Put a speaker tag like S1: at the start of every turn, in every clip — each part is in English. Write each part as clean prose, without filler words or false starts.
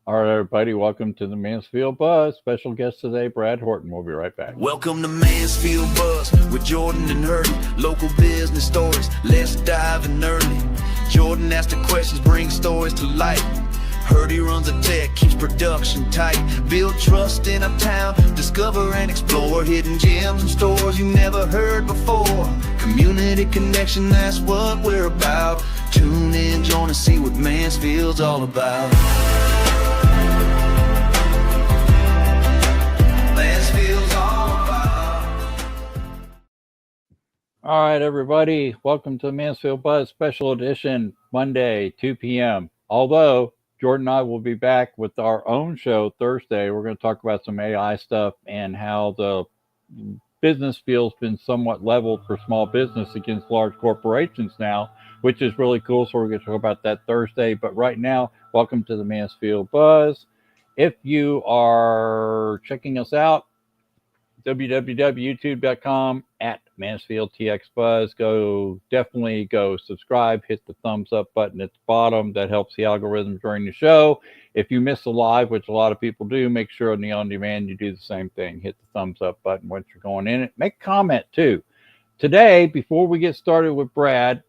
S1: All right, everybody, welcome to the Mansfield Buzz. Special guest today, Brad Horton. We'll be right back.
S2: Welcome to Mansfield Buzz with Jordan and Hurdy. Local business stories, let's dive in early. Jordan asks the questions, brings stories to light. Hurdy runs a tech, keeps production tight. Build trust in a town, discover and explore hidden gems and stores you never heard before. Community connection, that's what we're about. Tune in, join us, see what Mansfield's all about. Mansfield's all about.
S1: All right, everybody, welcome to the Mansfield Buzz Special Edition, Monday, 2 p.m. Although Jordan and I will be back with our own show Thursday. We're going to talk about some AI stuff and how the business field's been somewhat leveled for small business against large corporations now, which is really cool. So we're going to talk about that Thursday. But right now, welcome to the Mansfield Buzz. If you are checking us out, www.youtube.com at Mansfield TX Buzz. Definitely go subscribe, hit the thumbs up button at the bottom. That helps the algorithm during the show. If you miss the live, which a lot of people do, make sure on the on-demand you do the same thing. Hit the thumbs up button once you're going in it. Make a comment too. Today, before we get started with Brad,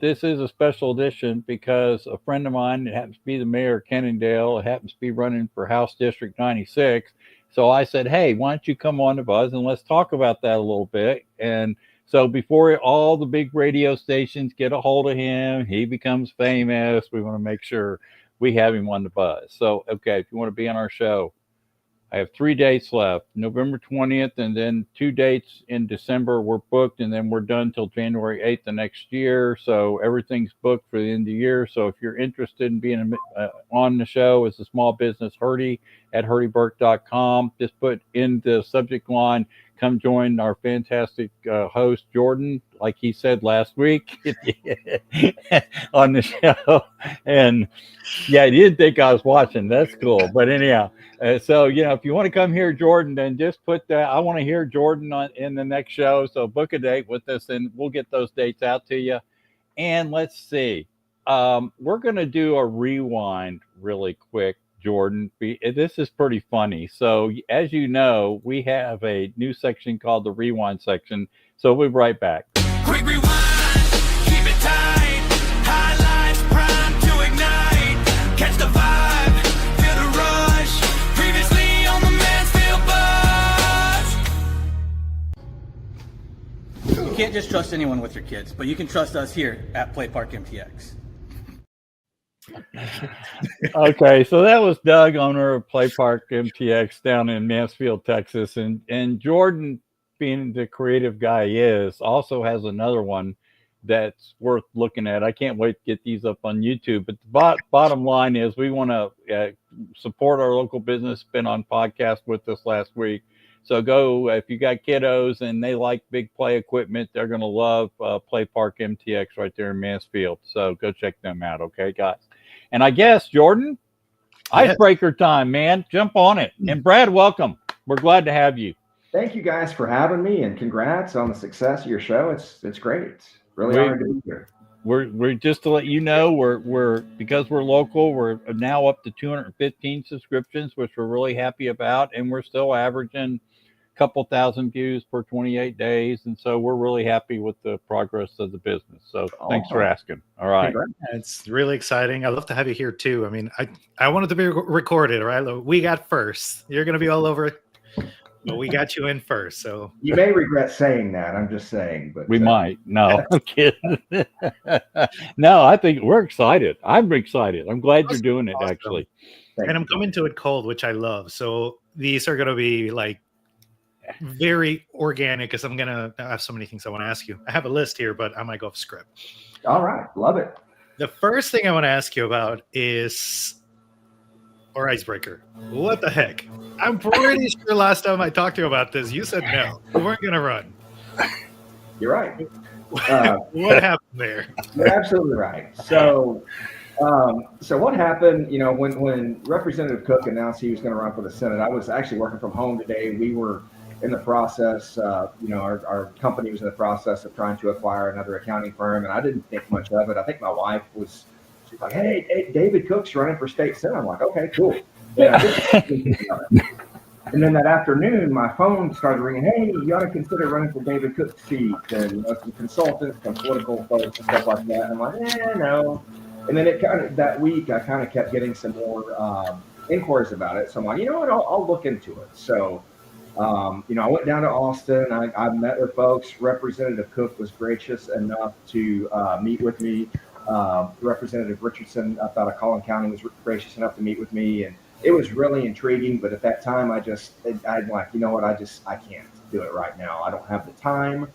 S1: this is a special edition because a friend of mine, it happens to be the mayor of Kennedale, it happens to be running for House District 96. So I said, hey, why don't you come on to Buzz and let's talk about that a little bit. And so before all the big radio stations get a hold of him, he becomes famous, we want to make sure we have him on the Buzz. So, okay, if you want to be on our show, I have 3 dates left, November 20th, and then 2 dates in December we're booked, and then we're done till January 8th the next year. So everything's booked for the end of the year. So if you're interested in being on the show as a small business, Hurdy at hurdyburke.com. Just put in the subject line, come join our fantastic host, Jordan, like he said last week on the show. And yeah, he didn't think I was watching. That's cool. But anyhow, so, if you want to come here, Jordan, then just put that. I want to hear Jordan in the next show. So book a date with us and we'll get those dates out to you. And let's see. We're going to do a rewind really quick, Jordan. This is pretty funny. So as you know, we have a new section called the rewind section. So we'll be right back.
S2: Quick rewind, keep it tight. Highlights, prime to ignite. Catch the vibe, feel the rush. Previously on the Mansfield Buzz.
S3: You can't just trust anyone with your kids, but you can trust us here at Play Park MTX.
S1: Okay, so that was Doug, owner of Play Park MTX down in Mansfield, Texas. And Jordan, being the creative guy he is, also has another one that's worth looking at. I can't wait to get these up on YouTube. But the bottom line is we want to support our local business. Been on podcast with us last week. So go, if you got kiddos and they like big play equipment, they're going to love Play Park MTX right there in Mansfield. So go check them out, okay, guys? And I guess, Jordan, icebreaker time, man. Jump on it. And Brad, welcome. We're glad to have you.
S4: Thank you guys for having me, and congrats on the success of your show. It's great. It's really honored to be here.
S1: We're just to let you know, we're because we're local, we're now up to 215 subscriptions, which we're really happy about, and we're still averaging couple thousand views per 28 days. And so we're really happy with the progress of the business. So thanks for asking. All right.
S5: It's really exciting. I'd love to have you here too. I mean, I wanted to be recorded, right? We got first. You're going to be all over it, but we got you in first. So
S4: you may regret saying that. I'm just saying, but
S1: we might. No, I'm kidding. No, I think we're excited. I'm excited. I'm glad you're doing it, actually.
S5: And I'm coming to it cold, which I love. So these are going to be like very organic because I'm gonna have so many things I want to ask you. I have a list here, but I might go off script.
S4: All right, love it.
S5: The first thing I want to ask you about is our icebreaker. What the heck? I'm pretty sure last time I talked to you about this, you said no, we weren't gonna run.
S4: You're right.
S5: What happened there?
S4: You're absolutely right. So what happened? When Representative Cook announced he was going to run for the Senate, I was actually working from home today. We were in the process, our company was in the process of trying to acquire another accounting firm, and I didn't think much of it. I think my wife she's like, hey, David Cook's running for state Senate. I'm like, okay, cool. And I didn't. And then that afternoon, my phone started ringing. Hey, you ought to consider running for David Cook's seat, and some consultants, some political folks, and stuff like that. And I'm like, no. And then it kind of that week, I kind of kept getting some more inquiries about it. So I'm like, you know what? I'll look into it. So, I went down to Austin. I met with folks. Representative Cook was gracious enough to meet with me. Representative Richardson up out of Collin County was gracious enough to meet with me, and it was really intriguing. But at that time, I'm like, you know what? I can't do it right now. I don't have the time.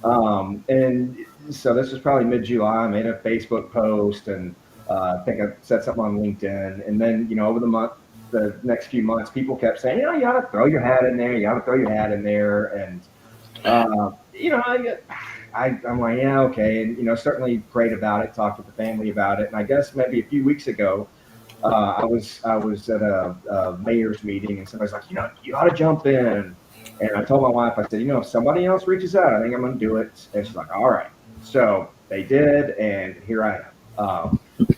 S4: And so this was probably mid-July. I made a Facebook post, and I think I said something on LinkedIn. And then, over the next few months, people kept saying, you ought to throw your hat in there. You ought to throw your hat in there. And, I'm like, yeah, okay. And, certainly prayed about it, talked with the family about it. And I guess maybe a few weeks ago, I was at a mayor's meeting, and somebody's like, you ought to jump in. And I told my wife, I said, if somebody else reaches out, I think I'm going to do it. And she's like, all right. So they did, and here I am.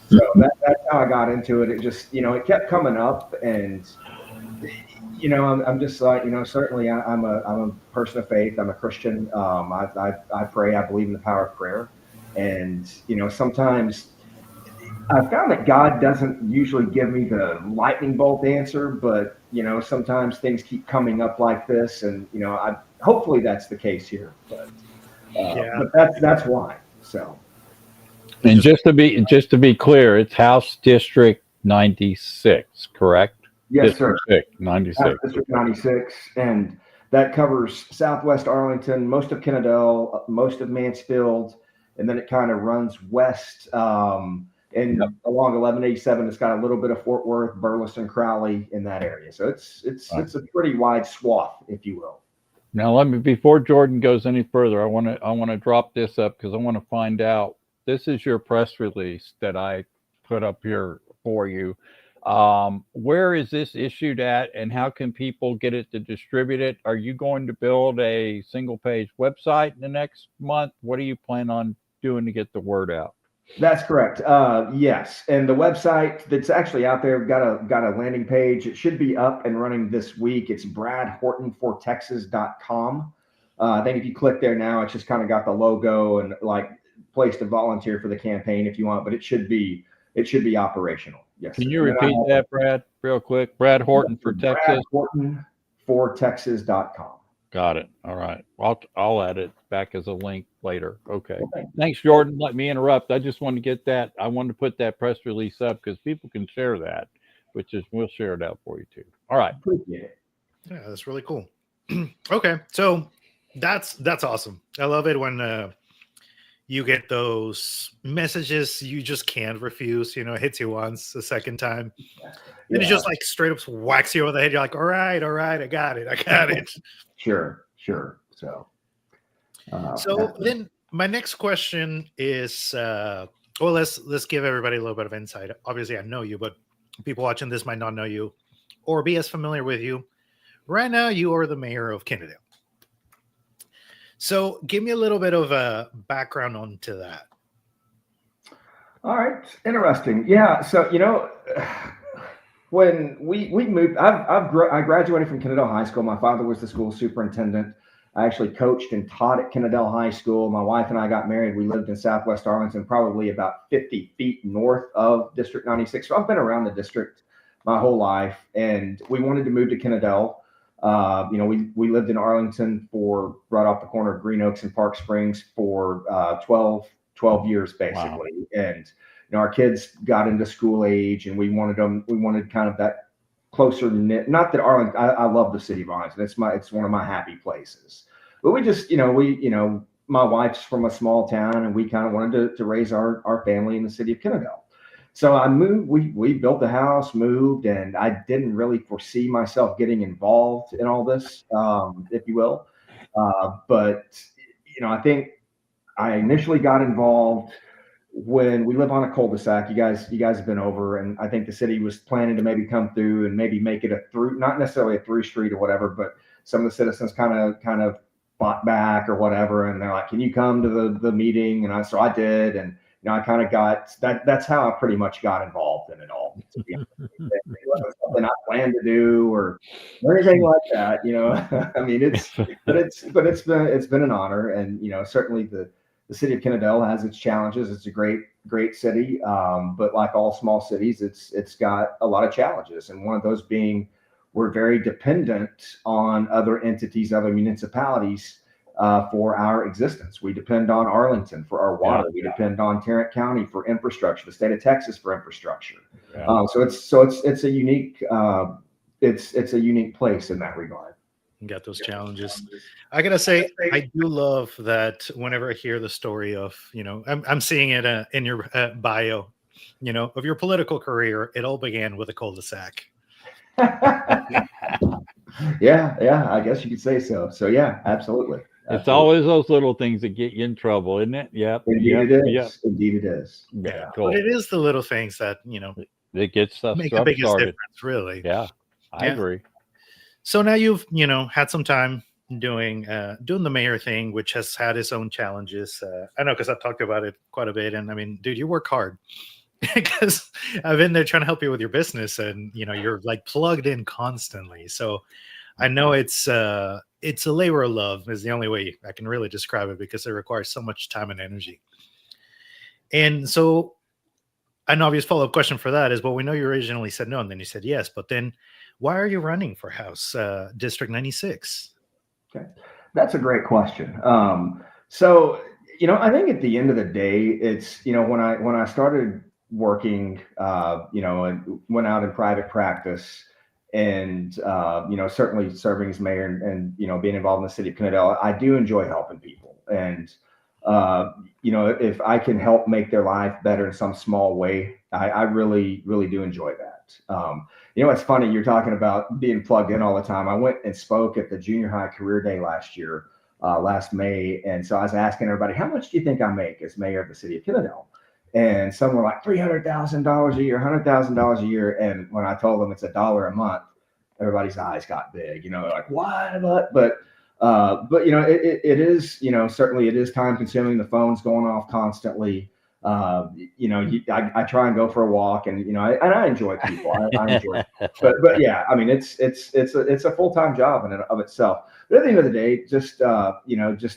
S4: So that's how I got into it. It just, it kept coming up, and, I'm just like, certainly I'm a person of faith. I'm a Christian. I pray. I believe in the power of prayer. And, sometimes I found that God doesn't usually give me the lightning bolt answer, but, sometimes things keep coming up like this, and, hopefully that's the case here, but that's why. So.
S1: And just to be clear, it's House District 96, correct?
S4: Yes, sir.
S1: District 96.
S4: District 96, and that covers Southwest Arlington, most of Kennedale, most of Mansfield, and then it kind of runs west along 1187. It's got a little bit of Fort Worth, Burleson, Crowley in that area. So it's a pretty wide swath, if you will.
S1: Now before Jordan goes any further, I want to drop this up because I want to find out. This is your press release that I put up here for you. Where is this issued at, and how can people get it to distribute it? Are you going to build a single page website in the next month? What do you plan on doing to get the word out?
S4: That's correct. Yes. And the website that's actually out there got a landing page. It should be up and running this week. It's bradhortonfortexas.com. I think if you click there now, it's just kind of got the logo and place to volunteer for the campaign if you want, but it should be operational. Yes.
S1: Can you repeat that, Brad, real quick? Brad Horton for Texas.
S4: BradHortonforTexas.com.
S1: Got it. All right. I'll add it back as a link later. Okay. Thanks, Jordan. Let me interrupt. I just wanted to get that. I wanted to put that press release up because people can share that, we'll share it out for you too. All right.
S4: Appreciate it.
S5: Yeah, that's really cool. Okay. So that's awesome. I love it when you get those messages you just can't refuse. It hits you once, a second time. And it just straight up whacks you over the head. You're like, all right, I got it.
S4: Sure. So
S5: then my next question is, let's give everybody a little bit of insight. Obviously, I know you, but people watching this might not know you or be as familiar with you. Right now, you are the mayor of Kennedale. So give me a little bit of a background onto that.
S4: All right. Interesting. Yeah. So, when we moved, I graduated from Kennedale High School. My father was the school superintendent. I actually coached and taught at Kennedale High School. My wife and I got married. We lived in Southwest Arlington, probably about 50 feet north of District 96. So I've been around the district my whole life, and we wanted to move to Kennedale. We lived in Arlington for right off the corner of Green Oaks and Park Springs for 12 years, basically. Wow. And, our kids got into school age, and we wanted kind of that closer knit, not that Arlington, I love the city of Arlington. It's one of my happy places, but we just, my wife's from a small town, and we kind of wanted to raise our family in the city of Kennedale. So I moved, we built the house, moved, and I didn't really foresee myself getting involved in all this, if you will. But, I think I initially got involved when we live on a cul-de-sac. You guys have been over, and I think the city was planning to maybe come through and maybe make it a through, not necessarily a through street or whatever, but some of the citizens kind of fought back or whatever. And they're like, can you come to the meeting? And so I did. And I kind of got that. That's how I pretty much got involved in it all. To be honest with you. It wasn't something I planned to do or anything like that. I mean, it's been an honor, and certainly the city of Kennedale has its challenges. It's a great city, but like all small cities, it's got a lot of challenges, and one of those being we're very dependent on other entities, other municipalities for our existence. We depend on Arlington for our water. We depend on Tarrant County for infrastructure, the state of Texas for infrastructure. So it's a unique it's a unique place in that regard.
S5: You got those challenges. I gotta say, I do love that whenever I hear the story of, I'm seeing it in your bio, of your political career. It all began with a cul-de-sac.
S4: Yeah, I guess you could say so. So yeah, absolutely.
S1: It's always those little things that get you in trouble, isn't it? Yep.
S4: Indeed it is. Yep. Indeed it is.
S5: Yeah. Cool. But it is the little things that,
S1: it gets stuff
S5: make the biggest difference, really.
S1: Yeah, I agree.
S5: So now you've, had some time doing the mayor thing, which has had its own challenges. I know because I've talked about it quite a bit. And I mean, dude, you work hard. Because I've been there trying to help you with your business, and you're like plugged in constantly. So I know it's a labor of love is the only way I can really describe it, because it requires so much time and energy. And so an obvious follow-up question for that is, well, we know you originally said no, and then you said yes, but then why are you running for House District 96?
S4: Okay, that's a great question. So I think at the end of the day, it's when I started working, and went out in private practice, and certainly serving as mayor and being involved in the city of Kennedale, I do enjoy helping people, and if I can help make their life better in some small way, I really do enjoy that. It's funny, you're talking about being plugged in all the time. I went and spoke at the junior high career day last year, last May, and so I was asking everybody, how much do you think I make as mayor of the city of Kennedale? And some were like $300,000 a year, $100,000 a year. And when I told them it's $1 a month, everybody's eyes got big. Like what? But it is certainly it is time consuming. The phone's going off constantly. I try and go for a walk, and I enjoy people. I enjoy it. But yeah, I mean it's a full-time job in and of itself. But at the end of the day,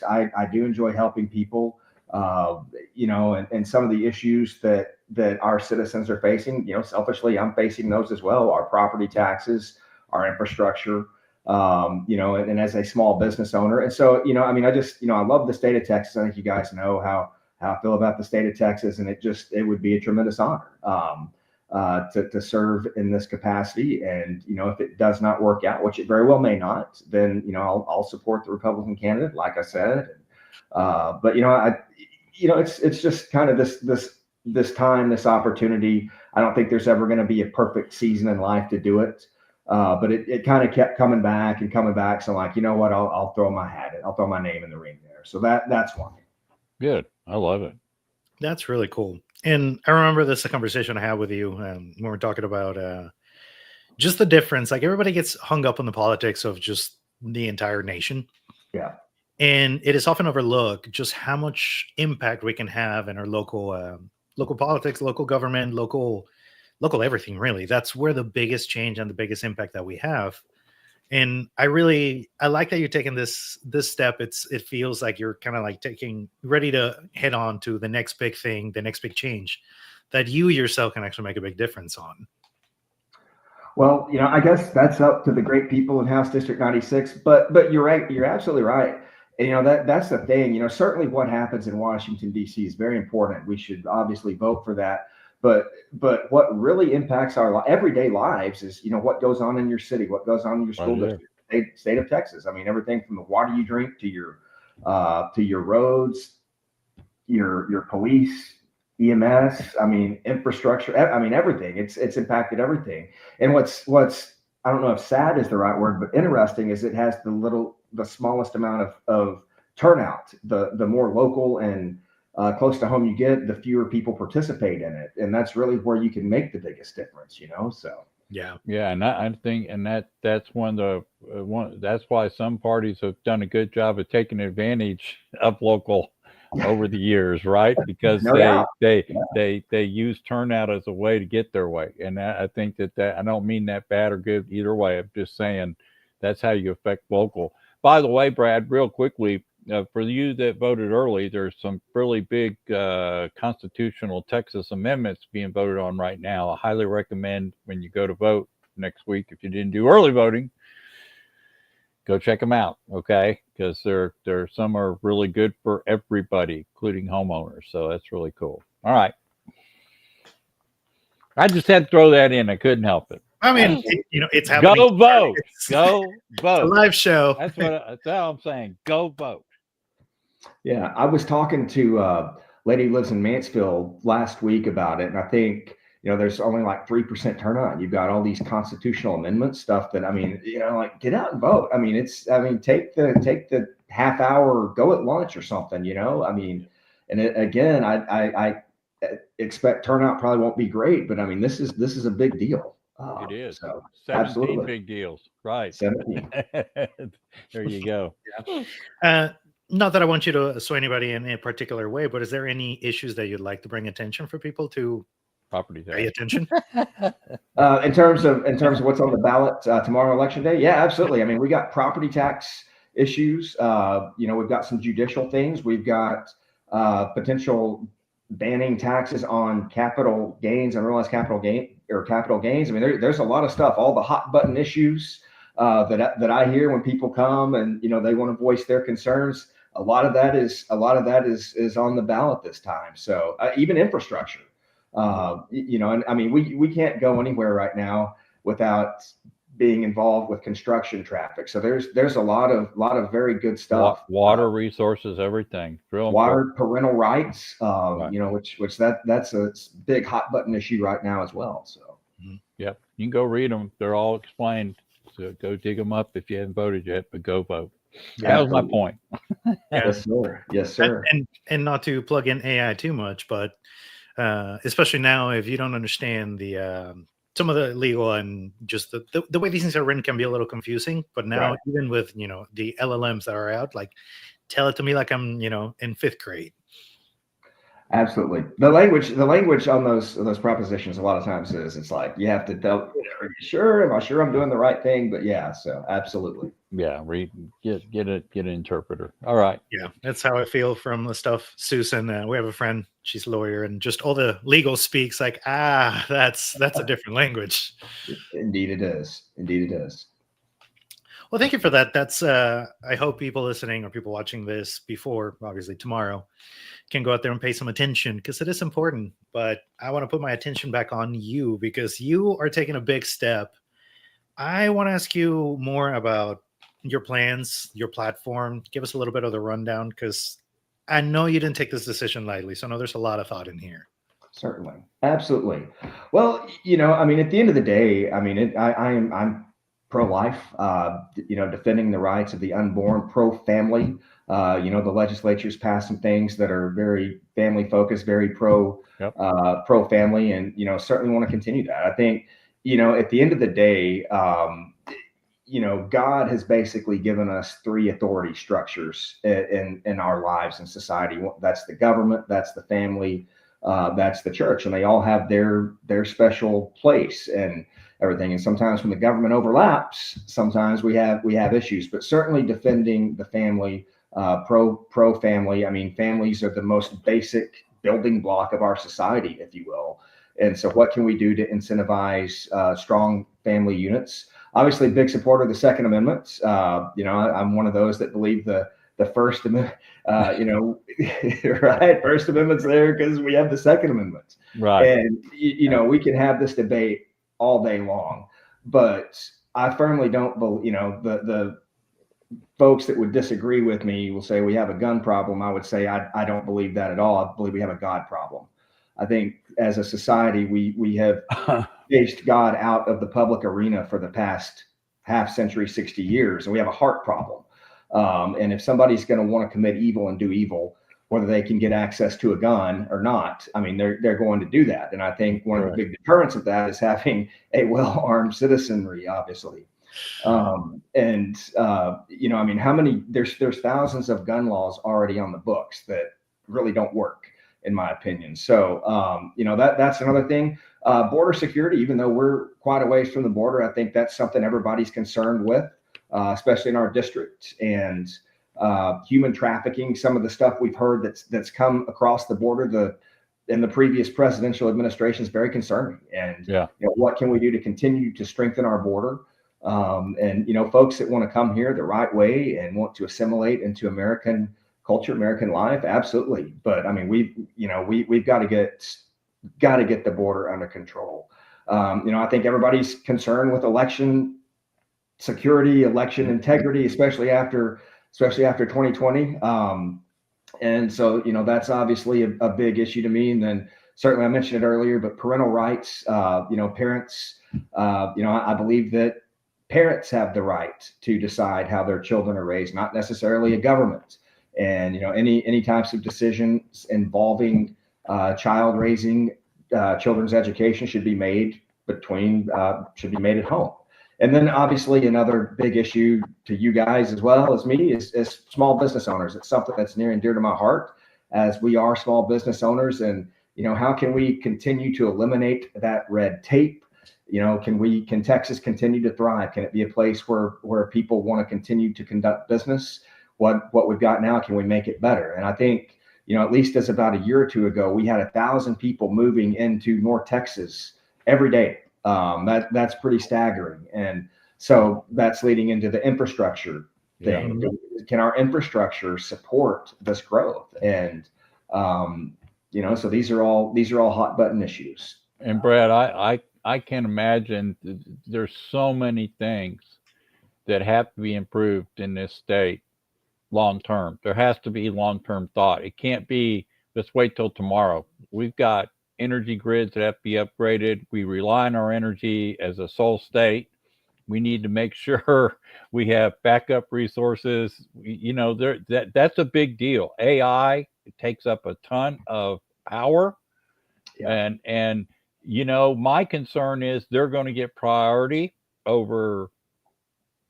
S4: I do enjoy helping people. And some of the issues that our citizens are facing, selfishly, I'm facing those as well. Our property taxes, our infrastructure, and as a small business owner. And so, I love the state of Texas. I think you guys know how I feel about the state of Texas, and it would be a tremendous honor to serve in this capacity. And, if it does not work out, which it very well may not, then, I'll support the Republican candidate, like I said. But it's just kind of this time, this opportunity. I don't think there's ever going to be a perfect season in life to do it. But it kind of kept coming back. So I'm like, you know what, I'll throw my hat in. I'll throw my name in the ring there. So that's why.
S1: Good. I love it.
S5: That's really cool. And I remember this conversation I had with you when we were talking about just the difference. Like, everybody gets hung up on the politics of just the entire nation.
S4: Yeah.
S5: And it is often overlooked just how much impact we can have in our local politics, local government, local everything, really. That's where the biggest change and the biggest impact that we have. And I like that you're taking this step. It feels like you're kind of like ready to head on to the next big thing, the next big change that you yourself can actually make a big difference on.
S4: Well, I guess that's up to the great people in House District 96, but you're right. You're absolutely right. And, that's the thing, certainly what happens in Washington, D.C. is very important. We should obviously vote for that. But what really impacts our everyday lives is, what goes on in your city, what goes on in your school district, state of Texas. I mean, everything from the water you drink to your roads, your police, EMS. I mean, infrastructure. I mean, everything. It's impacted everything. And what's I don't know if sad is the right word, but interesting is it has the smallest amount of turnout. The more local and close to home you get, the fewer people participate in it, and that's really where you can make the biggest difference. So
S1: yeah, and I think, and that's that's why some parties have done a good job of taking advantage of local over the years, right? Because
S4: No doubt.
S1: they use turnout as a way to get their way, and I think that I don't mean that bad or good either way. I'm just saying that's how you affect local. By the way, Brad, real quickly, for you that voted early, there's some really big constitutional Texas amendments being voted on right now. I highly recommend when you go to vote next week, if you didn't do early voting, go check them out, okay? Because some are really good for everybody, including homeowners. So that's really cool. All right. I just had to throw that in. I couldn't help it.
S5: I mean, it's happening.
S1: Go vote. Go
S5: It's
S1: vote.
S5: a live show.
S1: That's all I'm saying. Go vote.
S4: Yeah, I was talking to a lady who lives in Mansfield last week about it, and I think there's only like 3% turnout. You've got all these constitutional amendment stuff that, I mean, like, get out and vote. I mean, take the half hour, go at lunch or something. I mean, and again, I expect turnout probably won't be great, but I mean, this is a big deal.
S1: It is.
S4: So
S1: 17
S4: absolutely.
S1: big deals. Right.
S4: 17.
S1: There you go.
S5: Not that I want you to sway anybody in a particular way, but is there any issues that you'd like to bring attention for people to
S1: Property tax.
S5: pay attention?
S4: In terms of what's on the ballot tomorrow, election day, yeah, absolutely. I mean, we got property tax issues. We've got some judicial things. We've got potential banning taxes on capital gains, unrealized capital gains. I mean, there's a lot of stuff. All the hot button issues that I hear when people come and they want to voice their concerns. A lot of that is on the ballot this time. So even infrastructure. And I mean, we can't go anywhere right now without being involved with construction traffic. So there's a lot of very good stuff.
S1: Water resources, everything. Real
S4: water,
S1: important.
S4: parental rights,
S1: Right.
S4: Which that's a big hot button issue right now as well. So
S1: Yep. You can go read them. They're all explained. So go dig them up if you haven't voted yet, but go vote. That was my point.
S4: yes, sir. Yes, sir.
S5: And not to plug in AI too much, but especially now, if you don't understand the some of the legal and just the way these things are written can be a little confusing. But now,
S4: Right.
S5: even with the LLMs that are out, like, tell it to me like I'm in 5th grade.
S4: Absolutely. The language on those propositions a lot of times it's like you have to tell, are you sure? Am I sure I'm doing the right thing? But yeah, so absolutely.
S1: Yeah, get an interpreter. All right.
S5: Yeah, that's how I feel from the stuff. Susan, we have a friend, she's a lawyer, and just all the legal speaks like, that's a different language.
S4: Indeed it is. Indeed it is.
S5: Well, thank you for that. That's I hope people listening or people watching this before, obviously tomorrow, can go out there and pay some attention, because it is important. But I want to put my attention back on you, because you are taking a big step. I want to ask you more about your plans, your platform. Give us a little bit of the rundown, because I know you didn't take this decision lightly. So I know there's a lot of thought in here.
S4: Certainly. Absolutely. Well, I mean, at the end of the day, I mean, I'm pro-life, defending the rights of the unborn, pro-family. The legislature's passed some things that are very family focused, very pro-family, and certainly want to continue that. I think, at the end of the day, God has basically given us 3 authority structures in our lives and society. That's the government, that's the family, that's the church, and they all have their special place and everything. And sometimes when the government overlaps, sometimes we have issues. But certainly defending the family, pro family. I mean, families are the most basic building block of our society, if you will. And so, what can we do to incentivize strong family units? Obviously, big supporter of the Second Amendment. I'm one of those that believe the First Amendment, right? First Amendment's there because we have the Second Amendment.
S1: Right.
S4: And, we can have this debate all day long, but I firmly don't believe, the folks that would disagree with me will say we have a gun problem. I would say I don't believe that at all. I believe we have a God problem. I think as a society, we have phased God out of the public arena for the past half century, 60 years, and we have a heart problem. And if somebody's going to want to commit evil and do evil, whether they can get access to a gun or not, I mean, they're going to do that. And I think one of the big deterrents of that is having a well-armed citizenry, obviously. I mean, how many, there's thousands of gun laws already on the books that really don't work, in my opinion. So, that's another thing. Border security, even though we're quite a ways from the border, I think that's something everybody's concerned with, especially in our district. And human trafficking, some of the stuff we've heard that's come across the border, in the previous presidential administration is very concerning. And what can we do to continue to strengthen our border? And folks that want to come here the right way and want to assimilate into American culture, American life, absolutely. But I mean, we've got to get the border under control. I think everybody's concerned with election security, election integrity, especially after 2020. And so, that's obviously a big issue to me. And then certainly I mentioned it earlier, but parental rights, parents, I believe that parents have the right to decide how their children are raised, not necessarily a government. And, any types of decisions involving child raising, children's education should be made at home. And then obviously another big issue to you guys as well as me is small business owners. It's something that's near and dear to my heart, as we are small business owners. And, how can we continue to eliminate that red tape? Can Texas continue to thrive? Can it be a place where people want to continue to conduct business? What we've got now, can we make it better? And I think, at least as about a year or two ago, we had 1,000 people moving into North Texas every day. That's pretty staggering. And so that's leading into the infrastructure thing. Yeah. Can our infrastructure support this growth? And, so these are all hot button issues.
S1: And Brad, I can imagine there's so many things that have to be improved in this state long term. There has to be long-term thought. It can't be, let's wait till tomorrow. We've got energy grids that have to be upgraded. We rely on our energy as a sole state. We need to make sure we have backup resources. That's a big deal. AI, it takes up a ton of power. Yeah. And my concern is they're going to get priority over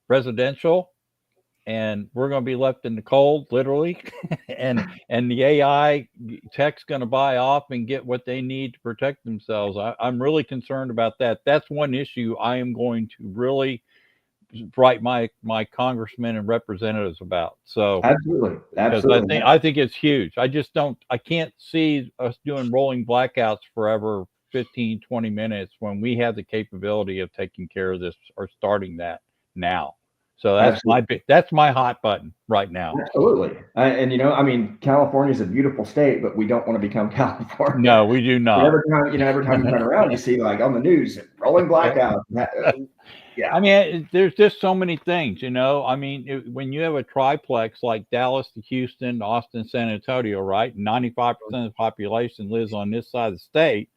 S1: residential, and we're going to be left in the cold, literally. and the AI tech's going to buy off and get what they need to protect themselves. I'm really concerned about that. That's one issue I am going to really write my congressmen and representatives about. So
S4: absolutely.
S1: I think it's huge. I can't see us doing rolling blackouts forever, 15, 20 minutes, when we have the capability of taking care of this or starting that now. So that's my hot button right now.
S4: Absolutely. And California is a beautiful state, but we don't want to become California.
S1: No, we do not.
S4: Every time you turn around, you see like on the news, rolling blackout. Yeah. I
S1: mean, there's just so many things, when you have a triplex like Dallas to Houston, Austin, San Antonio, right? 95% of the population lives on this side of the state.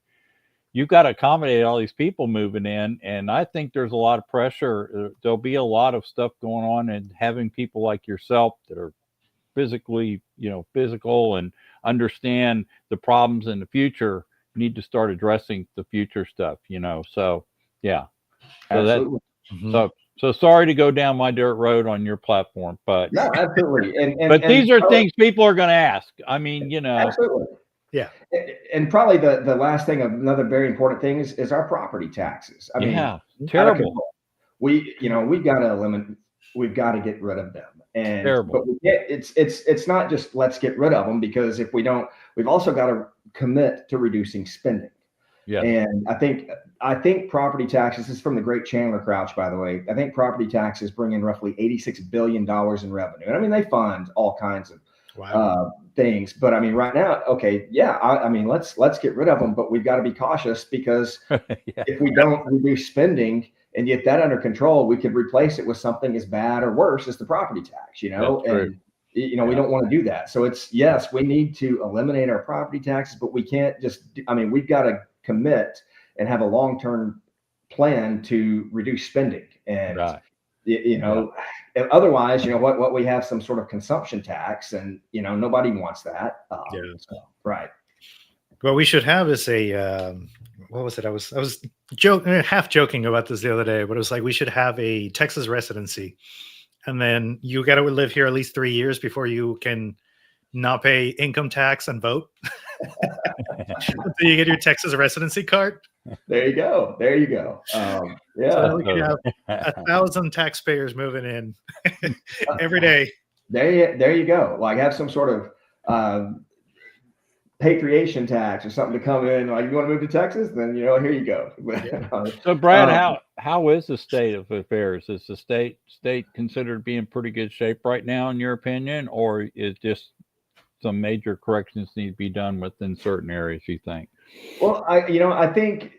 S1: You've got to accommodate all these people moving in. And I think there's a lot of pressure. There'll be a lot of stuff going on, and having people like yourself that are physically, physical and understand the problems in the future need to start addressing the future stuff, so yeah. So so sorry to go down my dirt road on your platform, but
S4: no, absolutely.
S1: But these are things people are going to ask. I mean,
S4: absolutely. Yeah. And probably the last thing, another very important thing is our property taxes. I mean,
S1: terrible.
S4: We've got to get rid of them. And
S1: terrible.
S4: But it's not just let's get rid of them, because if we don't, we've also got to commit to reducing spending.
S1: Yeah.
S4: And I think property taxes, this is from the great Chandler Crouch, by the way. I think property taxes bring in roughly $86 billion in revenue. And I mean, they fund all kinds of things, but I mean, right now, okay, yeah, let's get rid of them, but we've got to be cautious, because if we don't reduce spending and get that under control, we could replace it with something as bad or worse as the property tax, we don't want to do that. So yes, we need to eliminate our property taxes, but we can't we've got to commit and have a long-term plan to reduce spending. And otherwise, what we have some sort of consumption tax, and nobody wants that. Right.
S5: What we should have is a what was it? I was half joking about this the other day, but it was like we should have a Texas residency, and then you got to live here at least 3 years before you can not pay income tax and vote until you get your Texas residency card.
S4: There you go. There you go.
S5: So
S4: Yeah.
S5: we could have 1,000 taxpayers moving in every day.
S4: There you go. Like have some sort of patriation tax or something to come in. Like you want to move to Texas, then here you go.
S1: So Brad, how is the state of affairs? Is the state considered to be in pretty good shape right now, in your opinion, or is just some major corrections need to be done within certain areas, you think?
S4: Well, I think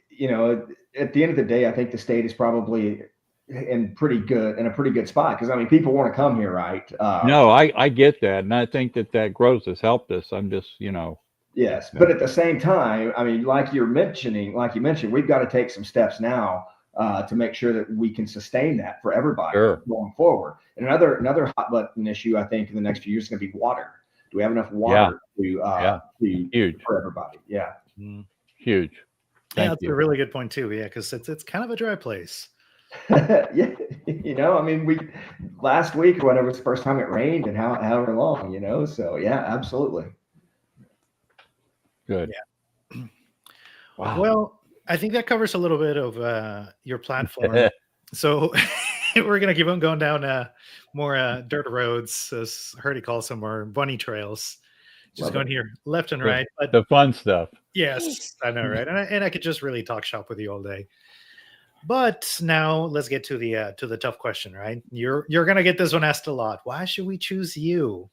S4: at the end of the day, I think the state is probably in a pretty good spot because I mean people want to come here, right?
S1: No, I get that, and I think that growth has helped us. I'm just
S4: Yes, but at the same time, I mean, like you mentioned, we've got to take some steps now to make sure that we can sustain that for everybody going forward. And another hot button issue, I think, in the next few years is going to be water. Do we have enough water to
S1: huge
S4: for everybody? Yeah,
S1: huge.
S5: That's a really good point too. Yeah, because it's kind of a dry place.
S4: Yeah, I mean, last week or whatever was the first time it rained and however long, so yeah, absolutely.
S1: Good.
S5: Yeah.
S1: Wow.
S5: Well, I think that covers a little bit of your platform. So we're gonna keep on going down more dirt roads, as Herdy calls them, or bunny trails. Just going here left and right. But
S1: the fun stuff.
S5: Yes, I know, right? And I could just really talk shop with you all day. But now let's get to the tough question, right? You're gonna get this one asked a lot. Why should we choose you?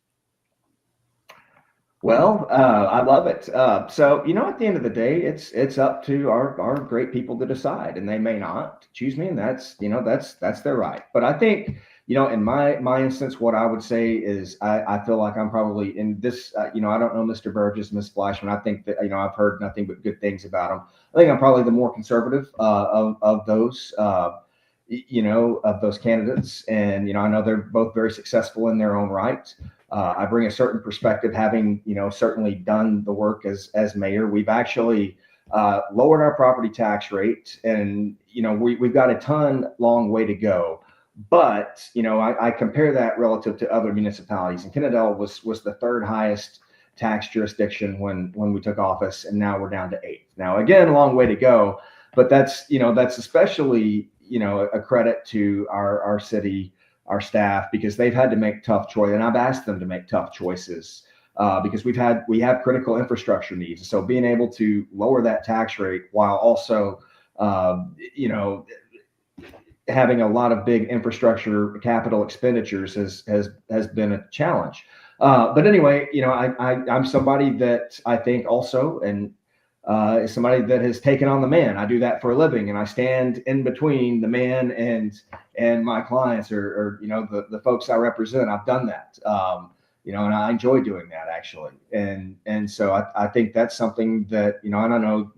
S4: Well, I love it. So, at the end of the day, it's up to our great people to decide, and they may not choose me, and that's their right. But I think, in my instance, what I would say is I feel like I'm probably in this. I don't know Mr. Burgess, Ms. Flashman. I think that I've heard nothing but good things about them. I think I'm probably the more conservative of those. Of those candidates, and I know they're both very successful in their own right. I bring a certain perspective, having certainly done the work as mayor. We've actually lowered our property tax rate, and we've got a long way to go. But I compare that relative to other municipalities, and Kennedale was the third highest tax jurisdiction when we took office, and now we're down to 8th. Now again, a long way to go, but that's especially a credit to our city, our staff, because they've had to make tough choices, and I've asked them to make tough choices because we have critical infrastructure needs. So being able to lower that tax rate while also, having a lot of big infrastructure capital expenditures has been a challenge. But anyway, I'm somebody that I think also, and is somebody that has taken on the man. I do that for a living, and I stand in between the man and my clients or the folks I represent. I've done that, and I enjoy doing that actually. And so I think that's something that, and I know,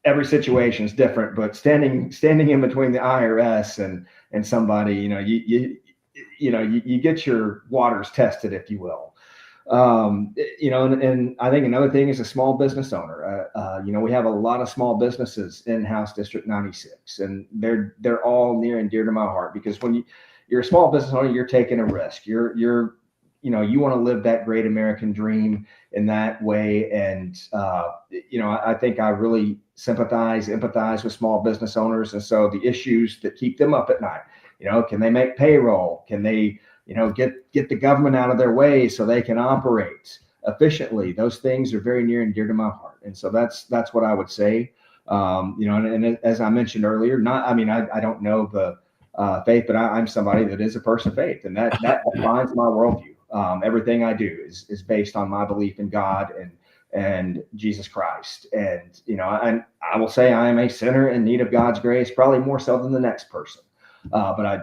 S4: every situation is different, but standing in between the IRS and somebody, you get your waters tested, if you will. And I think another thing is a small business owner. We have a lot of small businesses in House District 96, and they're all near and dear to my heart, because when you're a small business owner, you're taking a risk. You want to live that great American dream in that way. And, I think I really empathize with small business owners. And so the issues that keep them up at night, can they make payroll? Can they, get the government out of their way so they can operate efficiently? Those things are very near and dear to my heart. And so that's what I would say. And as I mentioned earlier, I don't know the faith, but I'm somebody that is a person of faith, and that defines my worldview. Everything I do is based on my belief in God and Jesus Christ. And, and I will say I am a sinner in need of God's grace, probably more so than the next person. But I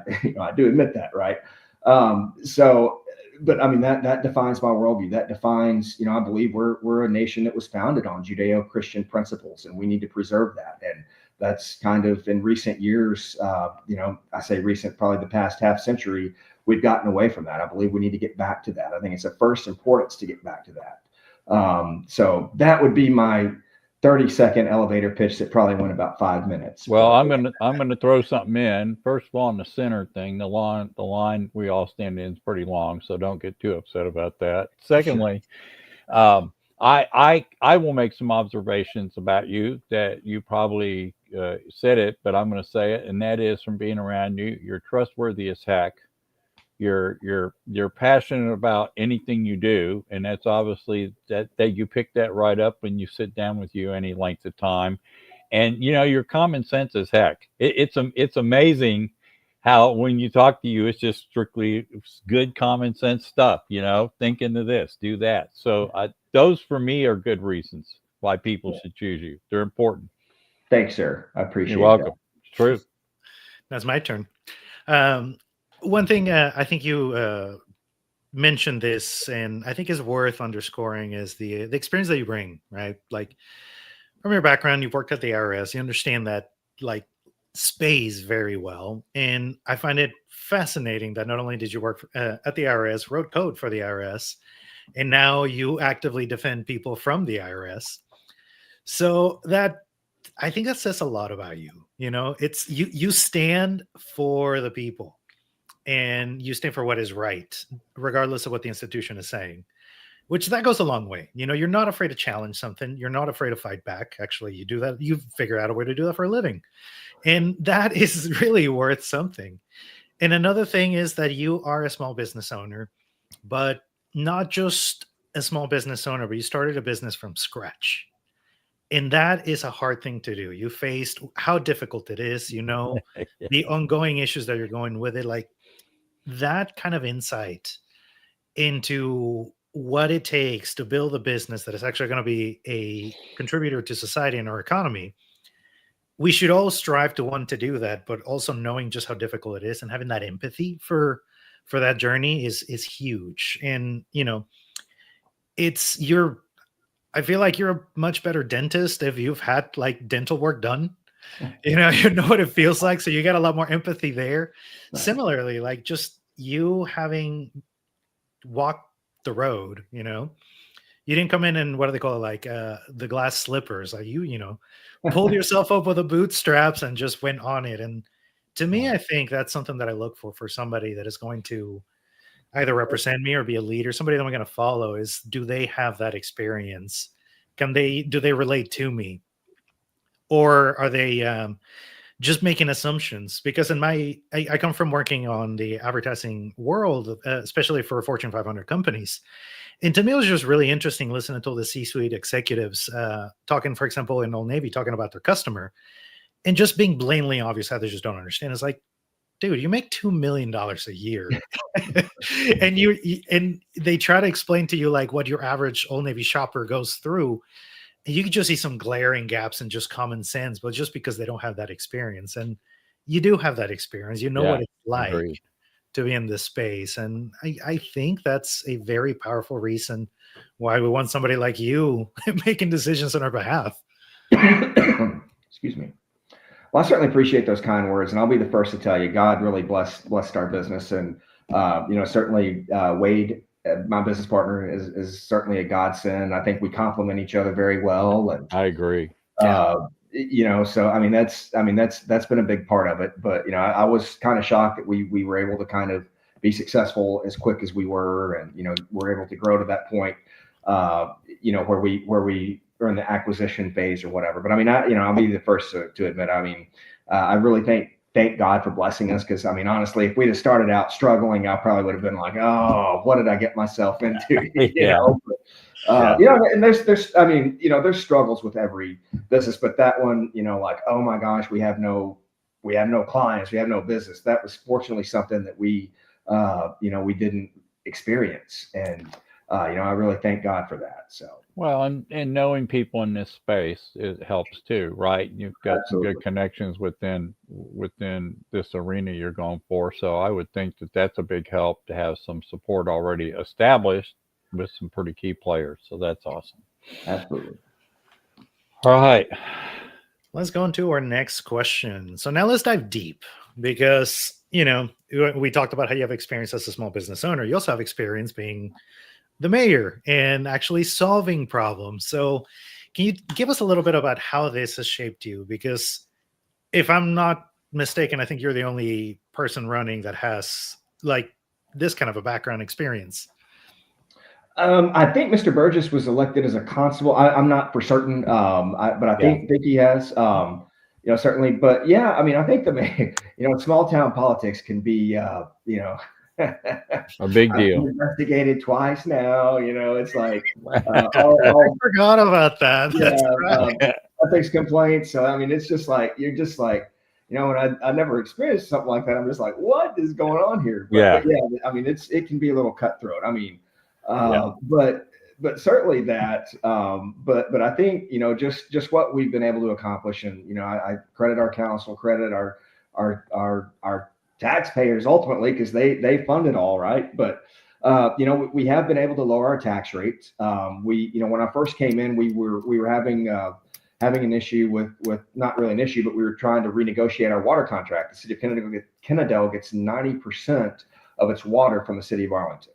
S4: do admit that, right? But I mean, that defines my worldview. That defines, I believe we're a nation that was founded on Judeo-Christian principles, and we need to preserve that. And that's kind of in recent years, I say recent, probably the past half century, we've gotten away from that. I believe we need to get back to that. I think it's of first importance to get back to that. So that would be my 30-second elevator pitch that probably went about 5 minutes.
S1: Well, I'm gonna throw something in. First of all, on the center thing, the line we all stand in is pretty long, so don't get too upset about that. Secondly, I will make some observations about you that you probably said it, but I'm going to say it, and that is from being around you, you're trustworthy as heck. You're passionate about anything you do, and that's obviously that you pick that right up when you sit down with you any length of time. And your common sense is heck. It's amazing how when you talk to you, it's just strictly good common sense stuff. Think into this, do that. So those for me are good reasons why people should choose you. They're important.
S4: Thanks, sir. I appreciate
S1: You're welcome. It's true.
S5: That's my turn. One thing I think you mentioned this, and I think is worth underscoring, is the experience that you bring, right? Like from your background, you've worked at the IRS, you understand that like space very well. And I find it fascinating that not only did you work at the IRS, wrote code for the IRS, and now you actively defend people from the IRS. So that, I think that says a lot about you. It's you stand for the people. And you stand for what is right, regardless of what the institution is saying, which that goes a long way. You're not afraid to challenge something. You're not afraid to fight back. Actually, you do that. You figure out a way to do that for a living. And that is really worth something. And another thing is that you are a small business owner, but not just a small business owner, but you started a business from scratch. And that is a hard thing to do. You faced how difficult it is, the ongoing issues that you're going with it, like that kind of insight into what it takes to build a business that is actually going to be a contributor to society and our economy. We should all strive to want to do that, but also knowing just how difficult it is and having that empathy for that journey is huge. And I feel like you're a much better dentist if you've had like dental work done. You know what it feels like. So you got a lot more empathy there. Right. Similarly, like just you having walked the road, you didn't come in and what do they call it? Like the glass slippers, like you pulled yourself up with the bootstraps and just went on it. And to me, I think that's something that I look for somebody that is going to either represent me or be a leader, somebody that I'm going to follow, is do they have that experience? Do they relate to me? Or are they just making assumptions? Because I come from working on the advertising world, especially for Fortune 500 companies. And to me, it was just really interesting listening to the C-suite executives talking, for example, in Old Navy, talking about their customer and just being blatantly obvious how they just don't understand. It's like, dude, you make $2 million a year. and they try to explain to you like what your average Old Navy shopper goes through. And you can just see some glaring gaps in just common sense, but just because they don't have that experience. And you do have that experience. What it's like to be in this space. And I think that's a very powerful reason why we want somebody like you making decisions on our behalf.
S4: Excuse me. Well, I certainly appreciate those kind words, and I'll be the first to tell you, God really blessed our business, and certainly Wade, my business partner, is certainly a godsend. I think we complement each other very well, and
S1: I agree.
S4: So I mean that's been a big part of it. But I was kind of shocked that we were able to kind of be successful as quick as we were, and we're able to grow to that point, where we or in the acquisition phase or whatever. But I mean, I'll be the first to admit, I really thank God for blessing us. Cause I mean, honestly, if we'd have started out struggling, I probably would have been like, oh, what did I get myself into? And there's struggles with every business, but that one, like, oh my gosh, we have no clients, we have no business. That was fortunately something that we didn't experience. And, I really thank God for that. So.
S1: Well, and knowing people in this space, it helps too, right? You've got Absolutely. Some good connections within this arena you're going for. So I would think that that's a big help to have some support already established with some pretty key players. So that's awesome.
S4: Absolutely.
S1: All right.
S5: Let's go into our next question. So now let's dive deep because, we talked about how you have experience as a small business owner. You also have experience being the mayor and actually solving problems. So Can you give us a little bit about how this has shaped you? Because if I'm not mistaken, I think you're the only person running that has like this kind of a background experience.
S4: I think Mr. Burgess was elected as a constable. I'm not for certain, but I think he has. Certainly. But yeah, I mean, I think small town politics can be,
S1: a big
S4: I've
S1: deal.
S4: been investigated twice now. It's like
S5: I forgot about that.
S4: Yeah, ethics complaints. So I mean, it's just like you're just like. When I never experienced something like that, I'm just like, what is going on here? But yeah, I mean, it can be a little cutthroat. I mean, but certainly that. But I think just what we've been able to accomplish, and I credit our council, credit our taxpayers ultimately because they fund it all, right? But we have been able to lower our tax rate. When I first came in, we were having an issue with not really an issue, but we were trying to renegotiate our water contract. The city of Kennedale gets 90% of its water from the city of Arlington.